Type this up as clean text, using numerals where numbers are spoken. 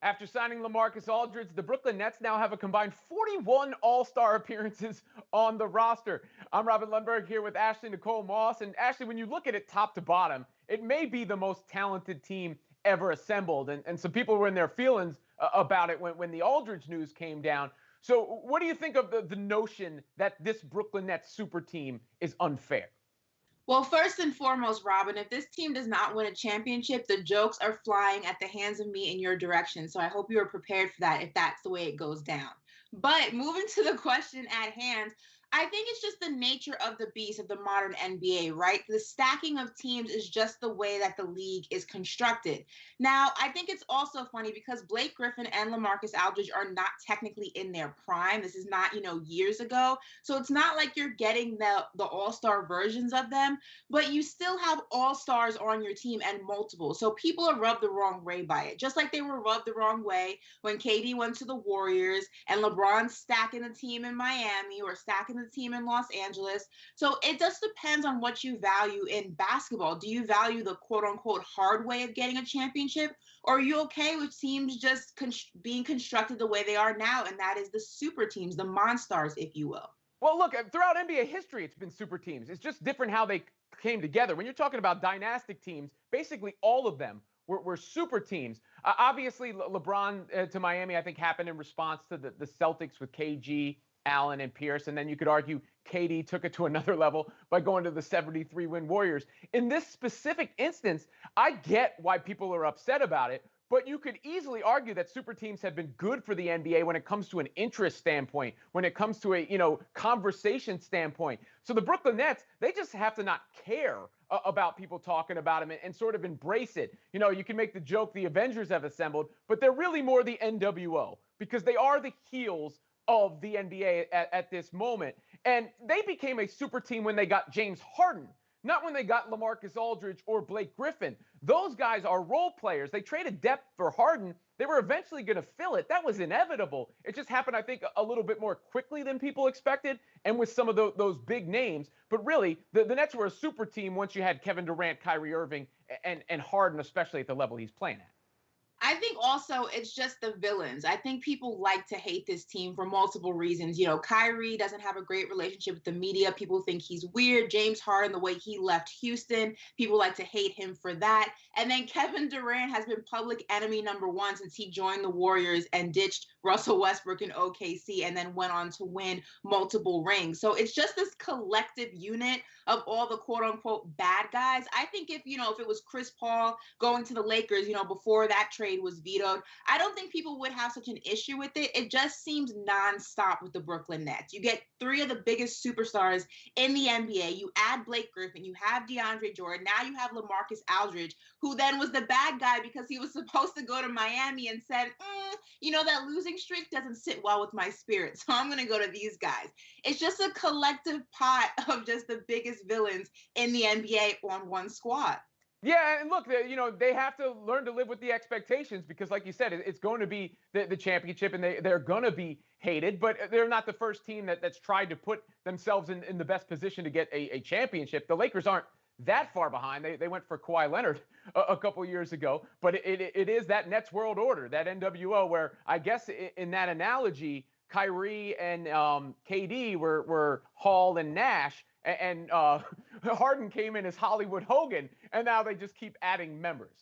After signing LaMarcus Aldridge, the Brooklyn Nets now have a combined 41 All-Star appearances on the roster. I'm Robin Lundberg here with Ashley Nicole Moss. And Ashley, when you look at it top to bottom, it may be the most talented team ever assembled. And some people were in their feelings about it when the Aldridge news came down. So what do you think of the notion that this Brooklyn Nets super team is unfair? Well, first and foremost, Robin, if this team does not win a championship, the jokes are flying at the hands of me in your direction. So I hope you are prepared for that if that's the way it goes down. But moving to the question at hand, I think it's just the nature of the beast of the modern NBA, right? The stacking of teams is just the way that the league is constructed. Now, I think it's also funny because Blake Griffin and LaMarcus Aldridge are not technically in their prime. This is not, years ago. So it's not like you're getting the all-star versions of them, but you still have all-stars on your team and multiple. So people are rubbed the wrong way by it. Just like they were rubbed the wrong way when KD went to the Warriors and LeBron stacking the team in Miami or stacking the team in Los Angeles. So it just depends on what you value in basketball. Do you value the quote unquote hard way of getting a championship? Or are you okay with teams just being constructed the way they are now? And that is the super teams, the monsters, if you will. Well, look, throughout NBA history, it's been super teams. It's just different how they came together. When you're talking about dynastic teams, basically all of them were super teams. Obviously, LeBron to Miami, I think, happened in response to the Celtics with KG, Allen, and Pierce. And then you could argue KD took it to another level by going to the 73-win Warriors. In this specific instance, I get why people are upset about it. But you could easily argue that super teams have been good for the NBA when it comes to an interest standpoint, when it comes to a conversation standpoint. So the Brooklyn Nets, they just have to not care about people talking about them and sort of embrace it. You can make the joke the Avengers have assembled, but they're really more the NWO because they are the heels of the NBA at this moment. And they became a super team when they got James Harden, not when they got LaMarcus Aldridge or Blake Griffin. Those guys are role players. They traded depth for Harden. They were eventually going to fill it. That was inevitable. It just happened, I think, a little bit more quickly than people expected and with some of those big names. But really, the Nets were a super team once you had Kevin Durant, Kyrie Irving, and Harden, especially at the level he's playing at. I think also it's just the villains. I think people like to hate this team for multiple reasons. Kyrie doesn't have a great relationship with the media. People think he's weird. James Harden, the way he left Houston, people like to hate him for that. And then Kevin Durant has been public enemy number one since he joined the Warriors and ditched Russell Westbrook in OKC and then went on to win multiple rings. So it's just this collective unit of all the quote unquote bad guys. I think if it was Chris Paul going to the Lakers, before that trade was vetoed, I don't think people would have such an issue with it. It just seems nonstop with the Brooklyn Nets. You get three of the biggest superstars in the NBA. You add Blake Griffin, you have DeAndre Jordan, now you have LaMarcus Aldridge, who then was the bad guy because he was supposed to go to Miami and said, that losing streak doesn't sit well with my spirit, so I'm going to go to these guys. It's just a collective pot of just the biggest villains in the NBA on one squad. Yeah, and look, they have to learn to live with the expectations because, like you said, it's going to be the championship, and they're going to be hated. But they're not the first team that's tried to put themselves in the best position to get a championship. The Lakers aren't that far behind. They went for Kawhi Leonard a couple years ago. But it is that Nets world order, that NWO, where I guess in that analogy, Kyrie and KD were Hall and Nash, and Harden came in as Hollywood Hogan, and now they just keep adding members.